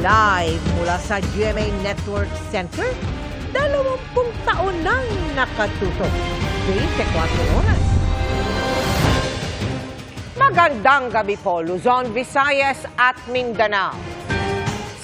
Live mula sa GMA Network Center, 20 taon nang nakatutok. 24 oras. Magandang gabi po, Luzon, Visayas at Mindanao.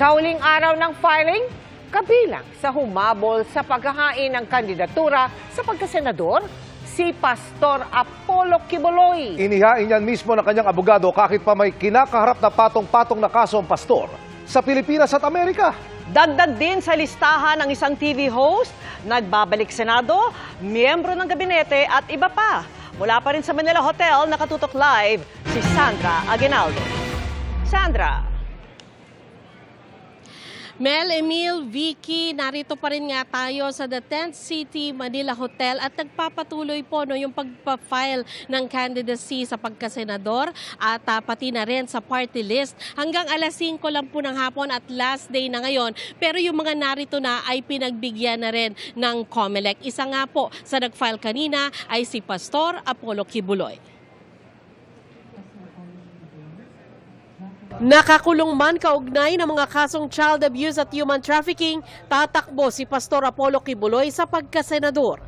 Sa huling araw ng filing, kabilang sa humabol sa paghahain ng kandidatura sa pagkasenador, si Pastor Apollo Kibuloy. Inihain niyan mismo ng kanyang abogado kahit pa may kinakaharap na patong-patong na kaso ang pastor sa Pilipinas at Amerika. Dagdag din sa listahan ng isang TV host, nagbabalik Senado, miyembro ng gabinete at iba pa. Mula pa rin sa Manila Hotel, nakatutok live si Sandra Aguinaldo. Sandra. Mel, Emil, Vicky, narito pa rin nga tayo sa The Tent City Manila Hotel at nagpapatuloy po yung pagpa-file ng candidacy sa pagkasenador at pati na rin sa party list. Hanggang alas 5 lang po ng hapon at last day na ngayon. Pero yung mga narito na ay pinagbigyan na rin ng COMELEC. Isa nga po sa nag-file kanina ay si Pastor Apollo Kibuloy. Nakakulong man kaugnay ng mga kasong child abuse at human trafficking, tatakbo si Pastor Apollo Kibuloy sa pagkasenador.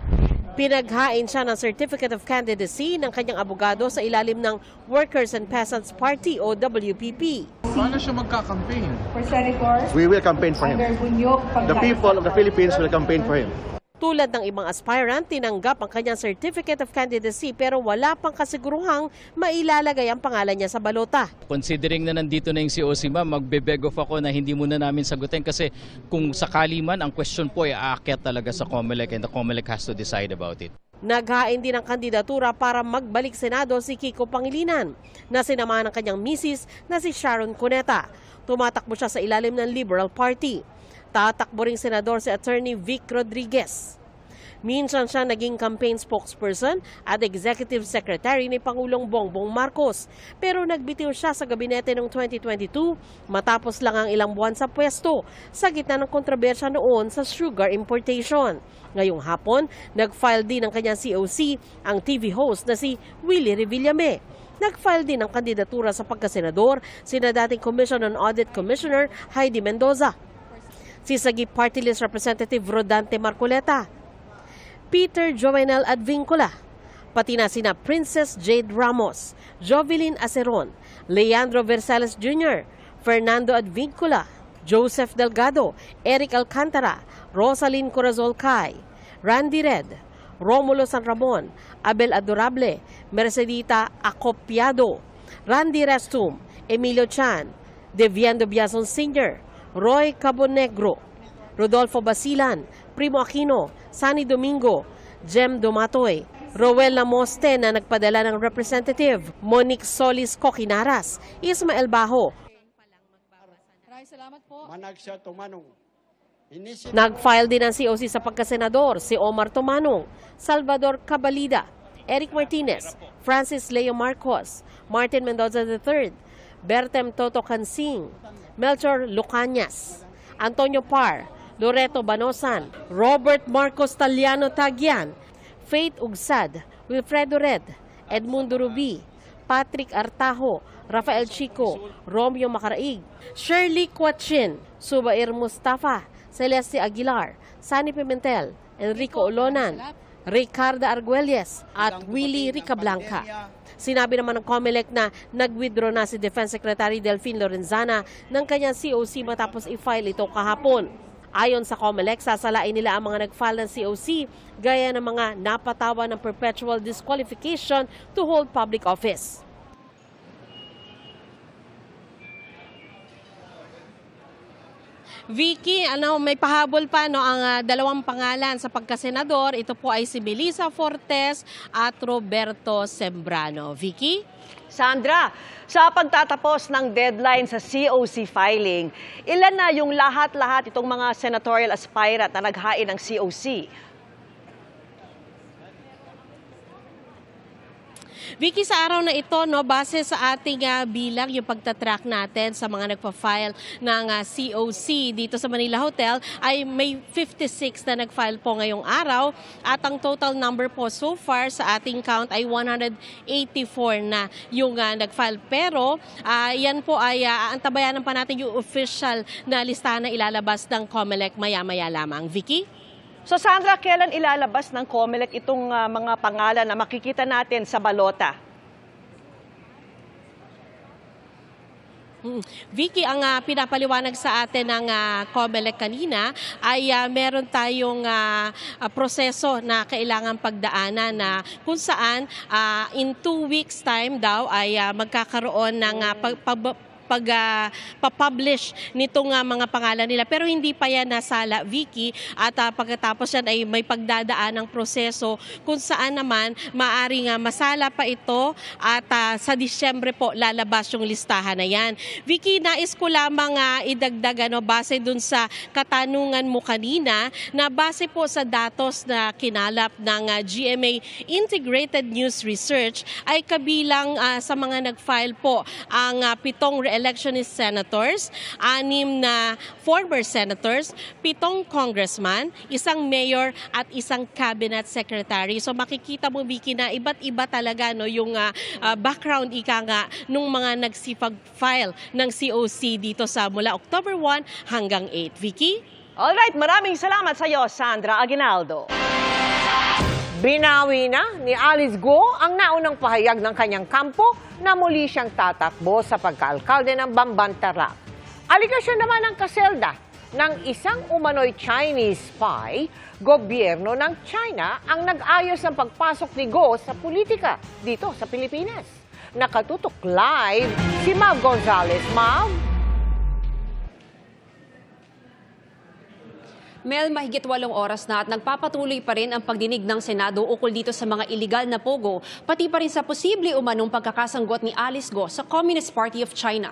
Pinaghain siya ng Certificate of Candidacy ng kanyang abogado sa ilalim ng Workers and Peasants Party o WPP. Paano siya magka-campaign? For Senator, we will campaign for him. The people of the Philippines will campaign for him. Tulad ng ibang aspirant, tinanggap ang kanyang Certificate of Candidacy pero wala pang kasiguruhang mailalagay ang pangalan niya sa balota. Considering na nandito na yung COC, ma'am, magbe-beg off ako na hindi muna namin sagutin kasi kung sakali man, ang question po ay aakyat talaga sa COMELEC and the COMELEC has to decide about it. Naghain din ng kandidatura para magbalik Senado si Kiko Pangilinan na sinamahan ng kanyang misis na si Sharon Cuneta. Tumatakbo siya sa ilalim ng Liberal Party. Tatakbo ring senador si Attorney Vic Rodriguez. Minsan siya naging campaign spokesperson at executive secretary ni Pangulong Bongbong Marcos. Pero nagbitiw siya sa gabinete noong 2022 matapos lang ang ilang buwan sa pwesto sa gitna ng kontrobersya noon sa sugar importation. Ngayong hapon, nag-file din ng kanyang COC ang TV host na si Willie Revillame. Nag-file din ng kandidatura sa pagkasenador sina dating Commission on Audit Commissioner Heidi Mendoza, si Sagip Party List Representative Rodante Marcoleta, Peter Jovenel Advincula, pati na sina Princess Jade Ramos, Jovelyn Aceron, Leandro Versailles Jr., Fernando Advincula, Joseph Delgado, Eric Alcantara, Rosalyn Corazol Cay, Randy Red, Romulo San Ramon, Abel Adorable, Mercedita Acopiado, Randy Restum, Emilio Chan, Deviando Biazon Sr., Roy Cabonegro, Rodolfo Basilan, Primo Aquino, Sani Domingo, Jem Domatoy, Roel Lamoste na nagpadala ng representative, Monique Solis Coquinaras, Ismael Baho. Nag-file din ang COC sa pagkasenador si Omar Tomanong, Salvador Cabalida, Eric Martinez, Francis Leo Marcos, Martin Mendoza III, Bertem Toto Cansing, Melchor Lucanias, Antonio Par, Loreto Banosan, Robert Marcos Taliano Tagian, Faith Ugsad, Wilfredo Red, Edmundo Rubi, Patrick Artajo, Rafael Chico, Romeo Macaraig, Shirley Quachin, Subair Mustafa, Celeste Aguilar, Sani Pimentel, Enrico Olonan, Ricarda Arguelles at Willie Ricablanca. Sinabi naman ng COMELEC na nag-withdraw na si Defense Secretary Delfin Lorenzana ng kanyang COC matapos i-file ito kahapon. Ayon sa COMELEC, sasalain nila ang mga nag-file ng COC gaya ng mga napatawa ng perpetual disqualification to hold public office. Vicky, may pahabol pa ang dalawang pangalan sa pagkasenador. Ito po ay si Melissa Fortes at Roberto Sembrano. Vicky? Sandra, sa pagtatapos ng deadline sa COC filing, ilan na yung lahat-lahat itong mga senatorial aspirant na naghain ng COC? Vicky, sa araw na ito, no, base sa ating bilang, yung pagtatrack natin sa mga nagpa-file ng COC dito sa Manila Hotel, ay may 56 na nag-file po ngayong araw. At ang total number po so far sa ating count ay 184 na yung nag-file. Pero yan po ay antabayanan pa natin yung official na listahan na ilalabas ng COMELEC maya-maya lamang. Vicky? So Sandra, kailan ilalabas ng COMELEC itong mga pangalan na makikita natin sa balota? Vicky, ang pinapaliwanag sa atin ng COMELEC kanina ay meron tayong proseso na kailangan pagdaanan na kung saan in 2 weeks time daw ay magkakaroon ng pag-publish nitong mga pangalan nila. Pero hindi pa yan nasala, Vicky, at pagkatapos yan ay may pagdadaan ng proseso kung saan naman maaring masala pa ito at sa Disyembre po lalabas yung listahan na yan. Vicky, nais ko lamang idagdag base dun sa katanungan mo kanina na base po sa datos na kinalap ng GMA Integrated News Research ay kabilang sa mga nag-file po ang 7 electionist senators, 6 na former senators, 7 congressman, 1 mayor at 1 cabinet secretary. So makikita mo, Vicky, na iba't iba talaga yung background nung mga nagsipag-file ng COC dito sa mula October 1 hanggang 8. Vicky? Alright, maraming salamat sa iyo, Sandra Aguinaldo. Binawi na ni Alice Go ang naunang pahayag ng kanyang kampo na muli siyang tatakbo sa pagkaalkalde ng Bamban-Tarlac. Aligasyon naman ng kaselda ng isang umano'y Chinese spy, gobyerno ng China ang nag-ayos ng pagpasok ni Go sa politika dito sa Pilipinas. Nakatutok live si Mav Gonzalez. Mav? Mel, mahigit 8 oras na at nagpapatuloy pa rin ang pagdinig ng Senado ukol dito sa mga iligal na pogo, pati pa rin sa posible umanong pagkakasanggot ni Alice Go sa Communist Party of China.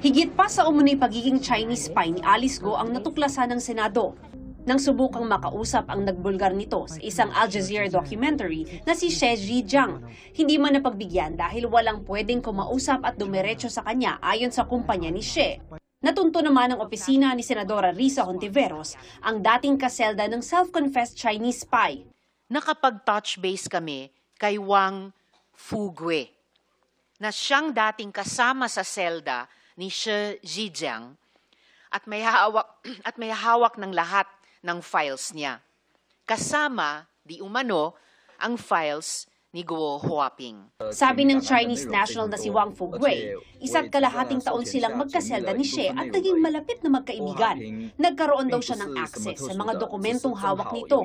Higit pa sa umunoy pagiging Chinese spy ni Alice Go ang natuklasan ng Senado nang subukang makausap ang nagbulgar nito sa isang Al Jazeera documentary na si Xie Zhijiang. Hindi man napagbigyan dahil walang pwedeng kumausap at dumiretso sa kanya ayon sa kumpanya ni Xie. Natunto naman ng opisina ni Senadora Risa Hontiveros ang dating kaselda ng self-confessed Chinese spy. Nakapag-touch base kami kay Wang Fugue na siyang dating kasama sa selda ni Xie Zhijiang at may hawak ng lahat ng files niya. Kasama, di umano, ang files ni Guo Huaping. Sabi ng Chinese national na si Wang Fugue, 1.5 taon silang magkaselda ni Xie at naging malapit na magkaibigan. Nagkaroon daw siya ng access sa mga dokumentong hawak nito.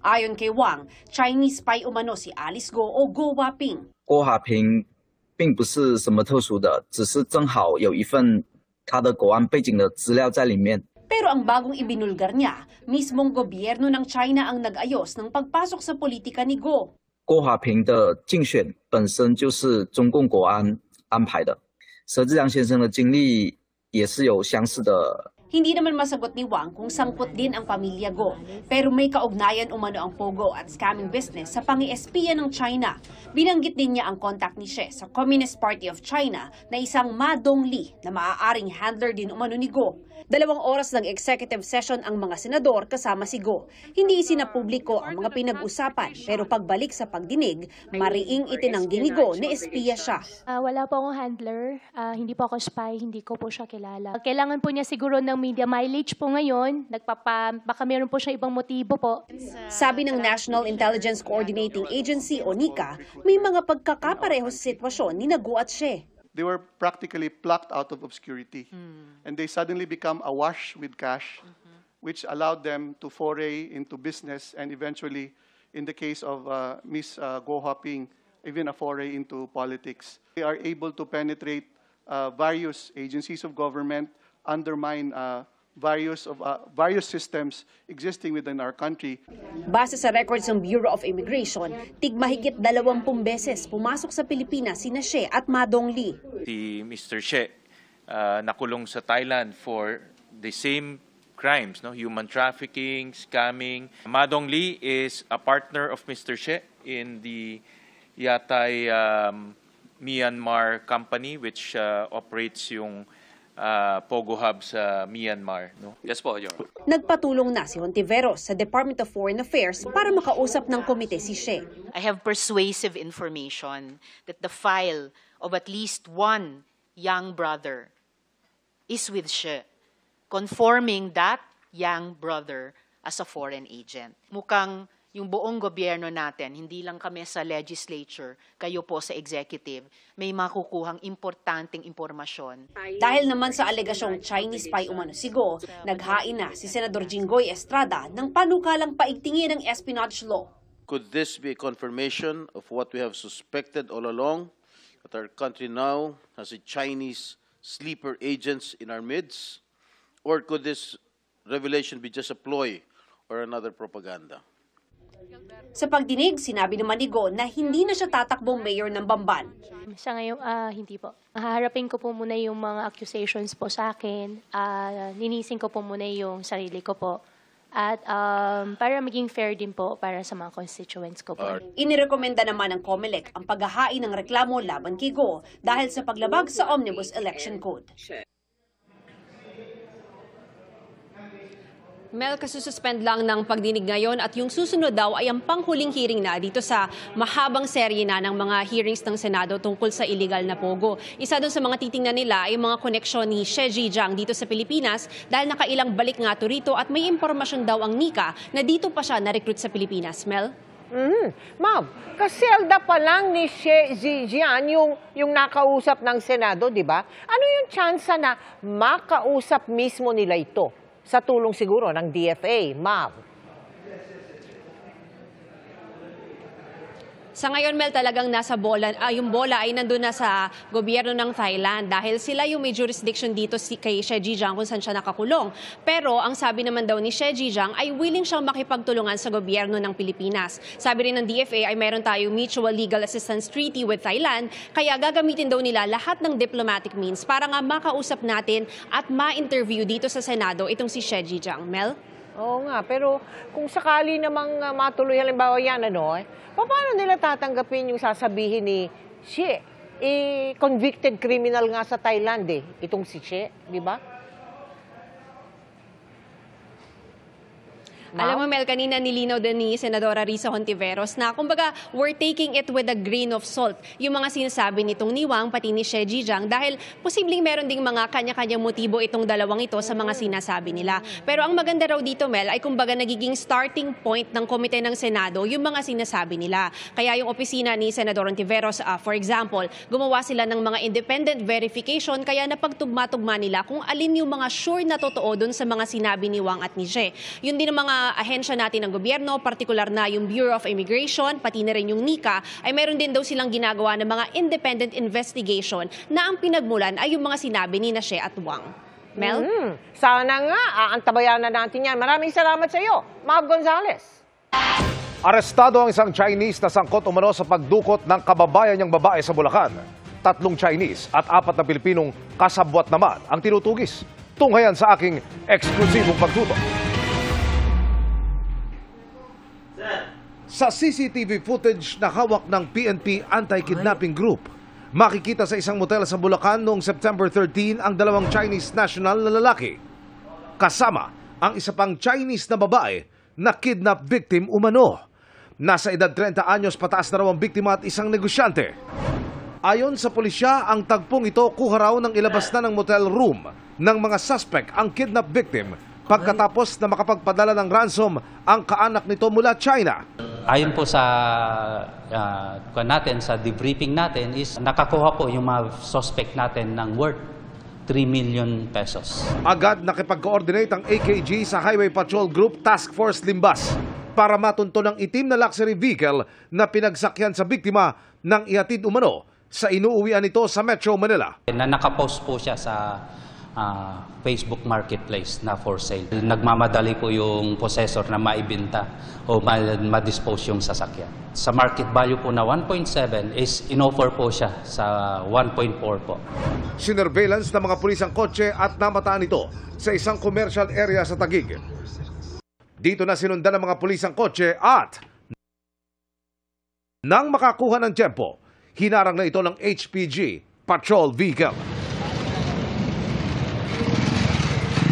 Ayon kay Wang, Chinese spy umano si Alice Go o Guo Huaping. 郭华平并不是什么特殊的，只是正好有一份他的国安背景的资料在里面。 Pero ang bagong ibinulgar niya, mismong gobyerno ng China ang nag-ayos ng pagpasok sa politika ni Go. 郭华平的竞选本身就是中共国安安排的，佘志良先生的经历也是有相似的。 Hindi naman masagot ni Wang kung sangkot din ang pamilya Go, pero may kaugnayan umano ang pogo at scamming business sa pangi-espiya ng China. Binanggit din niya ang contact ni Xie sa Communist Party of China na isang Ma Dongli na maaaring handler din umano ni Go. 2 oras ng executive session ang mga senador kasama si Go. Hindi isinapubliko ang mga pinag-usapan, pero pagbalik sa pagdinig, mariing itinanggi ni Go na espiya siya. Wala po akong handler, hindi po ako spy, hindi ko po siya kilala. Kailangan po niya siguro ng media mileage po ngayon, baka meron po siya ibang motibo po. Sabi ng National Intelligence Coordinating Agency o NICA, may mga pagkakapareho sa sitwasyon ni Go at Xie. They were practically plucked out of obscurity. And they suddenly become awash with cash, which allowed them to foray into business and eventually, in the case of Ms. Guo Huaping, even a foray into politics. They are able to penetrate various agencies of government, undermine various systems existing within our country. Base sa records ng Bureau of Immigration, tigmahigit 20 beses pumasok sa Pilipinas sina Xie at Ma Dongli. Si Mr. Xie nakulong sa Thailand for the same crimes, no? Human trafficking, scamming. Ma Dongli is a partner of Mr. She in the Yatay Myanmar company which operates yung Pogo Hub sa Myanmar. No? Yes po, Your Honor. Nagpatulong na si Hontiveros sa Department of Foreign Affairs para makausap ng komite si She. I have persuasive information that the file of at least one young brother is with She, conforming that young brother as a foreign agent. Mukhang yung buong gobyerno natin, hindi lang kami sa legislature, kayo po sa executive, may makukuhang importanteng impormasyon. Dahil naman sa alegasyong Chinese spy umano si Go, naghain na si Senador Jinggoy Estrada ng panukalang paigtingin ng espionage law. Could this be a confirmation of what we have suspected all along, that our country now has a Chinese sleeper agents in our midst? Or could this revelation be just a ploy or another propaganda? Sa pagdinig, sinabi naman ni Go na hindi na siya tatakbong mayor ng Bamban. Sa ngayon, hindi po. Haharapin ko po muna yung mga accusations po sa akin. Linisin ko po muna yung sarili ko po. At para maging fair din po para sa mga constituents ko po. Inirekomenda naman ng COMELEC ang paghahain ng reklamo laban kay Go dahil sa paglabag sa Omnibus Election Code. Mel, kasususpend lang ng pagdinig ngayon at yung susunod daw ay ang panghuling hearing na dito sa mahabang serye na ng mga hearings ng Senado tungkol sa illegal na pogo. Isa doon sa mga titingnan nila ay mga koneksyon ni She Zhejiang dito sa Pilipinas dahil nakailang balik nga to rito at may impormasyon daw ang Nika na dito pa siya na-recruit sa Pilipinas. Mel? Ma'am, kaselda pa lang ni She Zhejiang yung nakausap ng Senado, di ba? Ano yung tsansa na makausap mismo nila ito? Sa tulong siguro ng DFA, ma'am. Sa ngayon, Mel, talagang nasa bola, yung bola ay nandun na sa gobyerno ng Thailand dahil sila yung may jurisdiction dito kay She Zhejiang kung saan siya nakakulong. Pero ang sabi naman daw ni She Zhejiang ay willing siyang makipagtulungan sa gobyerno ng Pilipinas. Sabi rin ng DFA ay meron tayong Mutual Legal Assistance Treaty with Thailand, kaya gagamitin daw nila lahat ng diplomatic means para nga makausap natin at ma-interview dito sa Senado itong si She Zhejiang. Mel? Oo nga, pero kung sakali namang matuloy halimbawa yan, paano nila tatanggapin yung sasabihin ni She? Convicted criminal nga sa Thailand itong si She, di ba? Alam mo, Mel, kanina nilinaw din ni Senadora Risa Hontiveros na kumbaga we're taking it with a grain of salt. Yung mga sinasabi nitong ni Wang pati ni She Zhejiang dahil posibleng meron ding mga kanya-kanyang motibo itong dalawang ito sa mga sinasabi nila. Pero ang maganda raw dito, Mel, ay kumbaga nagiging starting point ng komite ng Senado yung mga sinasabi nila. Kaya yung opisina ni Senador Hontiveros, for example, gumawa sila ng mga independent verification kaya napagtugma-tugma nila kung alin yung mga sure na totoo dun sa mga sinabi ni Wang at ni She. Yun din ang mga ahensya natin ng gobyerno, partikular na yung Bureau of Immigration, pati na rin yung NICA, ay meron din daw silang ginagawa ng mga independent investigation na ang pinagmulan ay yung mga sinabi ni She at Wang. Mel? Sana nga, aantabayan na natin yan. Maraming salamat sa iyo, Ma'am Gonzales. Arestado ang isang Chinese na sangkot umano sa pagdukot ng kababayan niyang babae sa Bulacan. 3 Chinese at 4 na Pilipinong kasabwat naman ang tinutugis. Tunghayan sa aking eksklusibong pagtutok. Sa CCTV footage na hawak ng PNP Anti-Kidnapping Group, makikita sa isang motel sa Bulacan noong September 13 ang 2 Chinese national na lalaki. Kasama ang isa pang Chinese na babae na kidnap victim umano. Nasa edad 30 anyos pataas na raw ang biktima at isang negosyante. Ayon sa pulisya, ang tagpong ito kuha raw ng ilabas na ng motel room ng mga suspect ang kidnap victim pagkatapos na makapagpadala ng ransom ang kaanak nito mula China. Ayon po sa sa debriefing natin is nakakuha po yung mga suspect natin ng worth 3 million pesos. Agad nakipag-coordinate ang AKG sa Highway Patrol Group Task Force Limbas para matunto ng itim na luxury vehicle na pinagsakyan sa biktima ng ihatid umano sa inuuwian nito sa Metro Manila. Nakapost po siya sa Facebook Marketplace na for sale. Nagmamadali po yung possessor na maibenta o ma-dispose yung sasakyan. Sa market value po na 1.7 is in-offer po siya sa 1.4 po. Sinerveillance ng mga pulis ang kotse at namataan ito sa isang commercial area sa Taguig. Dito na sinundan ng mga pulis ang kotse at nang makakuha ng tiyempo, hinarang na ito ng HPG patrol vehicle.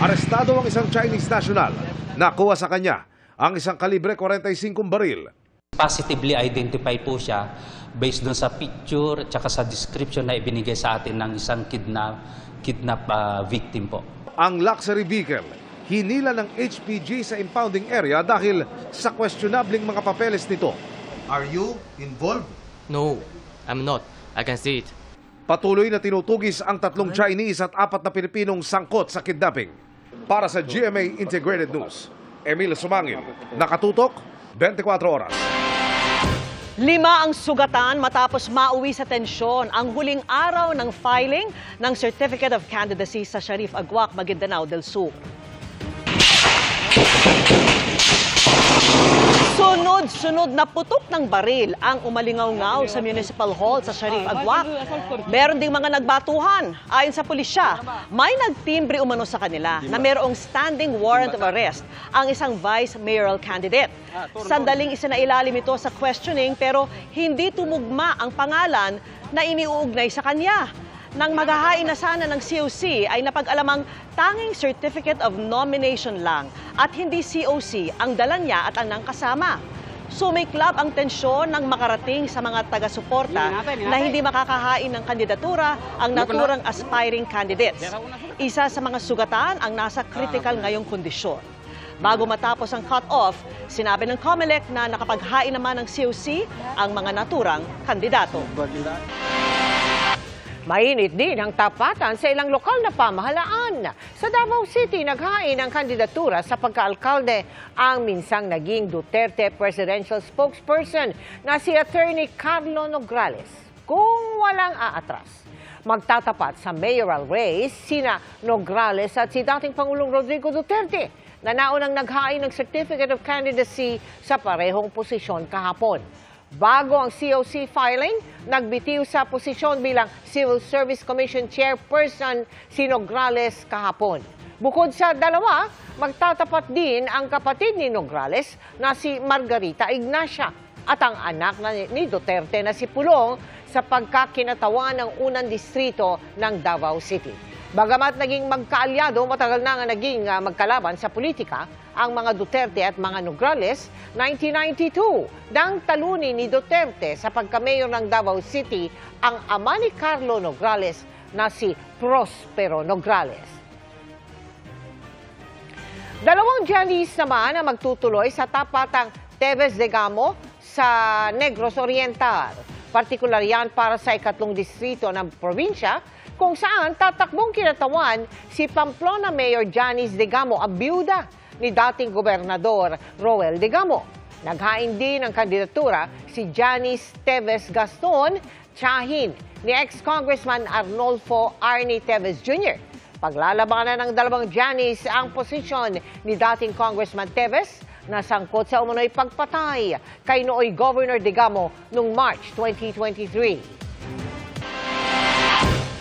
Arestado ang isang Chinese national. Nakuha sa kanya ang isang kalibre 45 baril. Positively identify po siya based dun sa picture at saka sa description na ibinigay sa atin ng isang kidnap victim po. Ang luxury vehicle, hinila ng HPG sa impounding area dahil sa questionabling mga papeles nito. Are you involved? No, I'm not. I can see it. Patuloy na tinutugis ang 3 Chinese at 4 na Pilipinong sangkot sa kidnapping. Para sa GMA Integrated News, Emil Sumangil, nakatutok, 24 oras. 5 ang sugatan matapos mauwi sa tensyon ang huling araw ng filing ng Certificate of Candidacy sa Sharif Agwak, Maguindanao del Sur. Sunod-sunod na putok ng baril ang umalingaw-ngaw sa Municipal Hall sa Sharif Agwak. Meron ding mga nagbatuhan. Ayon sa pulisya, may nagtimbre umano sa kanila na mayroong standing warrant of arrest ang isang vice mayoral candidate. Sandaling isinailalim ito sa questioning pero hindi tumugma ang pangalan na iniuugnay sa kanya. Nang maghahain na sana ng COC ay napag-alamang tanging Certificate of Nomination lang at hindi COC ang dala niya at ang kasama. Sumiklab ang tensyon nang makarating sa mga taga-suporta na hindi makakahain ng kandidatura ang naturang aspiring candidates. Isa sa mga sugatan ang nasa critical ngayong kondisyon. Bago matapos ang cut-off, sinabi ng COMELEC na nakapaghain naman ng COC ang mga naturang kandidato. Mainit din ang tapatan sa ilang lokal na pamahalaan. Sa Davao City, naghain ang kandidatura sa pagkaalkalde ang minsang naging Duterte Presidential Spokesperson na si Attorney Carlo Nograles. Kung walang aatras, magtatapat sa mayoral race sina Nograles at si dating Pangulong Rodrigo Duterte na naunang naghain ng Certificate of Candidacy sa parehong posisyon kahapon. Bago ang COC filing, nagbitiw sa posisyon bilang Civil Service Commission Chairperson si Nograles kahapon. Bukod sa dalawa, magtatapat din ang kapatid ni Nograles na si Margarita Ignacia at ang anak ni Duterte na si Pulong sa pagkakinatawan ng unang distrito ng Davao City. Bagamat naging magkaalyado, matagal na nga naging magkalaban sa politika, ang mga Duterte at mga Nograles, 1992, nang talunin ni Duterte sa pagka-mayor ng Davao City ang ama ni Carlo Nograles na si Prospero Nograles. Dalawang Janice naman ang magtutuloy sa tapatang Teves de Gamo sa Negros Oriental. Partikular yan para sa 2 distrito ng probinsya kung saan tatakbong kinatawan si Pamplona Mayor Janice de Gamo, ang biyuda ni dating Gobernador Roel de Gamo. Naghain din ng kandidatura si Janice Teves Gaston, tiyahin ni ex-Congressman Arnolfo Arnie Teves Jr. Paglalabanan ng dalawang Janice ang posisyon ni dating Congressman Teves na sangkot sa umano'y pagpatay kay nooy Governor de Gamo noong March 2023.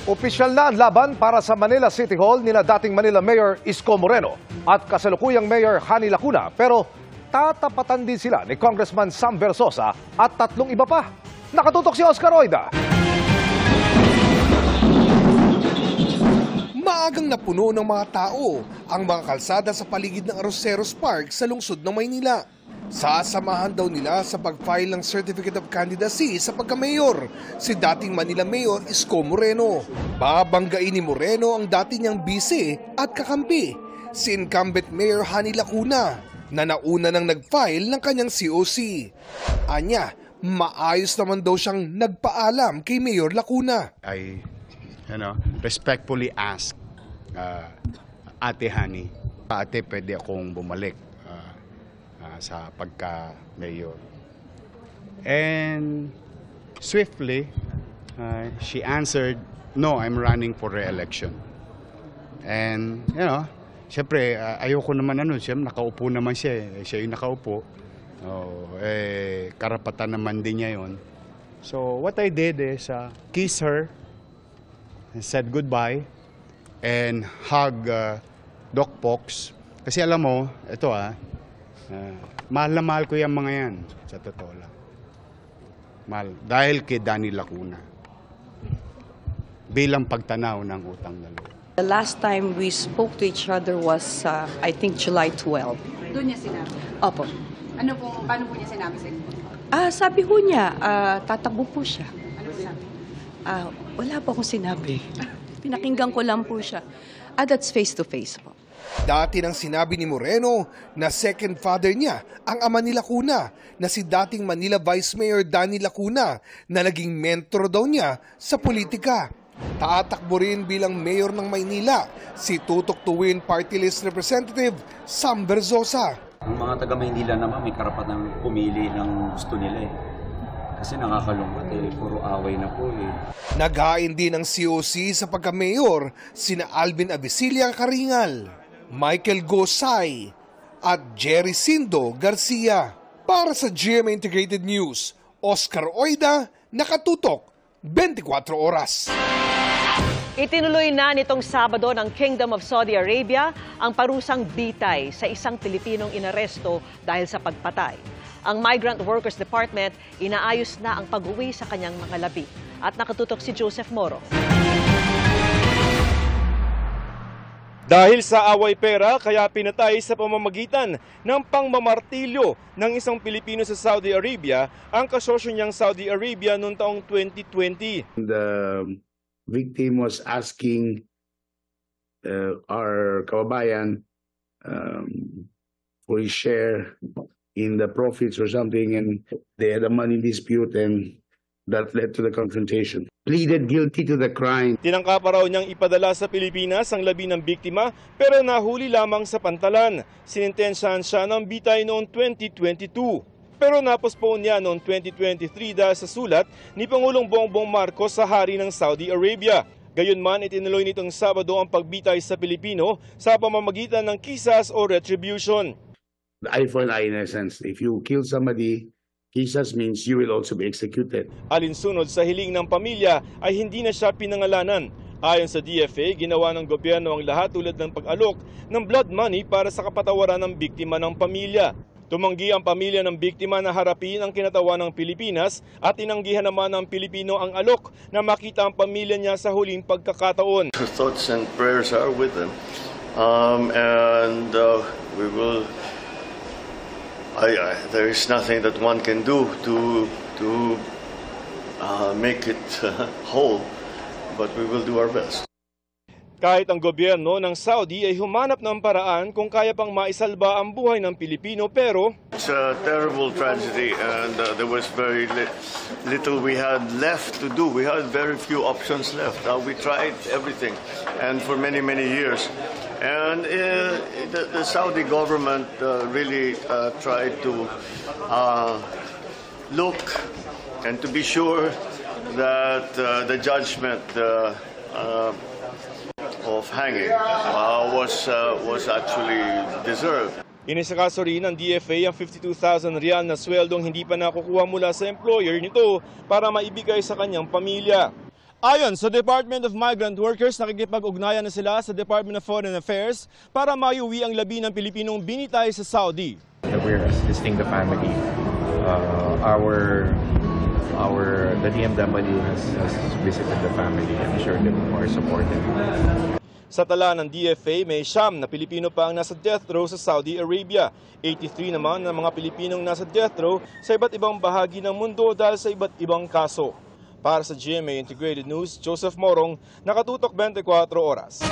Opisyal na ang laban para sa Manila City Hall nila dating Manila Mayor Isko Moreno at kasalukuyang Mayor Hani Lacuna, pero tatapatan din sila ni Congressman Sam Versosa at 3 iba pa. Nakatutok si Oscar Oida. Maagang napuno ng mga tao ang mga kalsada sa paligid ng Arroceros Park sa lungsod ng Maynila. Sasamahan daw nila sa pag-file ng Certificate of Candidacy sa pagka-mayor si dating Manila Mayor Isko Moreno. Babanggain ni Moreno ang dati niyang bise at kakampi, si incumbent Mayor Hani Lacuna, na nauna nang nag-file ng kanyang COC. Anya, maayos naman daw siyang nagpaalam kay Mayor Lacuna. I respectfully ask Ate Hani, Ate, pwede akong bumalik sa pagka-mayor. And swiftly, she answered, no, I'm running for re-election. And, you know, siyempre, ayoko naman siyempre, nakaupo naman siya. Siya yung nakaupo. Karapatan naman din niya yun. So, what I did is kiss her, and said goodbye, and hug Doc Pox. Kasi alam mo, ito mahal na mahal ko yung mga yan, sa totoo lang. Mahal. Dahil kay Danny Lacuna. Bilang pagtanaw ng utang na loob. The last time we spoke to each other was, I think, July 12. Doon niya sinabi? Opo. Paano po niya sinabi sa inyo? Sabi ho niya, tatakbo po siya. Ano sinabi? Wala po akong sinabi. Pinakinggan ko lang po siya. That's face-to-face po. Dati nang sinabi ni Moreno na second father niya ang ama ni Lacuna na si dating Manila Vice Mayor Danny Lacuna na naging mentor daw niya sa politika. Tatakbo rin bilang mayor ng Maynila si Tutok Tuwin Party List Representative Sam Berzosa. Ang mga taga Maynila naman may karapatang pumili ng gusto nila Kasi nakakalungkot puro away na po Naghain din ng COC sa pagka-mayor sina Alvin Abisilla Karingal, Michael Gosay at Jerry Sindo Garcia. Para sa GMA Integrated News, Oscar Oida, nakatutok 24 oras. Itinuloy na nitong Sabado ng Kingdom of Saudi Arabia ang parusang bitay sa isang Pilipinong inaresto dahil sa pagpatay. Ang Migrant Workers Department inaayos na ang pag-uwi sa kanyang mga labi. At nakatutok si Joseph Moro. Dahil sa away pera, kaya pinatay sa pamamagitan ng pangmamartilyo ng isang Pilipino sa Saudi Arabia ang kasosyo niyang Saudi Arabia noong taong 2020. The victim was asking our kababayan for his share in the profits or something, and they had a money dispute, and that led to the confrontation. Pleaded guilty to the crime. Tinangka pa raw niyang ipadala sa Pilipinas ang labi ng biktima pero nahuli lamang sa pantalan. Sinintensyahan siya ng bitay noong 2022. Pero napospone niya noong 2023 dahil sa sulat ni Pangulong Bongbong Marcos sa hari ng Saudi Arabia. Gayunman, itinuloy nitong Sabado ang pagbitay sa Pilipino sa pamamagitan ng kisas o retribution. The eye for an eye in a sense. If you kill somebody, kisas means you will also be executed. Alinsunod sa hiling ng pamilya ay hindi na siya pinangalanan. Ayon sa DFA, ginawa ng gobyerno ang lahat tulad ng pag-alok ng blood money para sa kapatawaran ng biktima ng pamilya. Tumanggi ang pamilya ng biktima na harapin ang kinatawa ng Pilipinas at tinanggihan naman ng Pilipino ang alok na makita ang pamilya niya sa huling pagkakataon. Our thoughts and prayers are with them. We will... there is nothing that one can do to make it whole, but we will do our best. Kahit ang gobyerno ng Saudi ay humanap ng paraan kung kaya pang maisalba ang buhay ng Pilipino, pero it's a terrible tragedy and there was very little we had left to do. We had very few options left. We tried everything and for many years. And the Saudi government really tried to look and to be sure that the judgment of hanging was actually deserved. Inisakaso rin ng DFA ang 52,000 rial na sweldong hindi pa nakukuha mula sa employer nito para maibigay sa kanyang pamilya. Ayon sa Department of Migrant Workers, nakikipag-ugnayan na sila sa Department of Foreign Affairs para maiuwi ang labi ng Pilipinong binitay sa Saudi. We're assisting the family. The DMW has visited the family. I'm sure they are supportive. Sa tala ng DFA, may 9 na Pilipino pa ang nasa death row sa Saudi Arabia. 83 naman ng mga Pilipinong nasa death row sa iba't ibang bahagi ng mundo dahil sa iba't ibang kaso. Para sa GMA Integrated News, Joseph Morong, nakatutok 24 oras.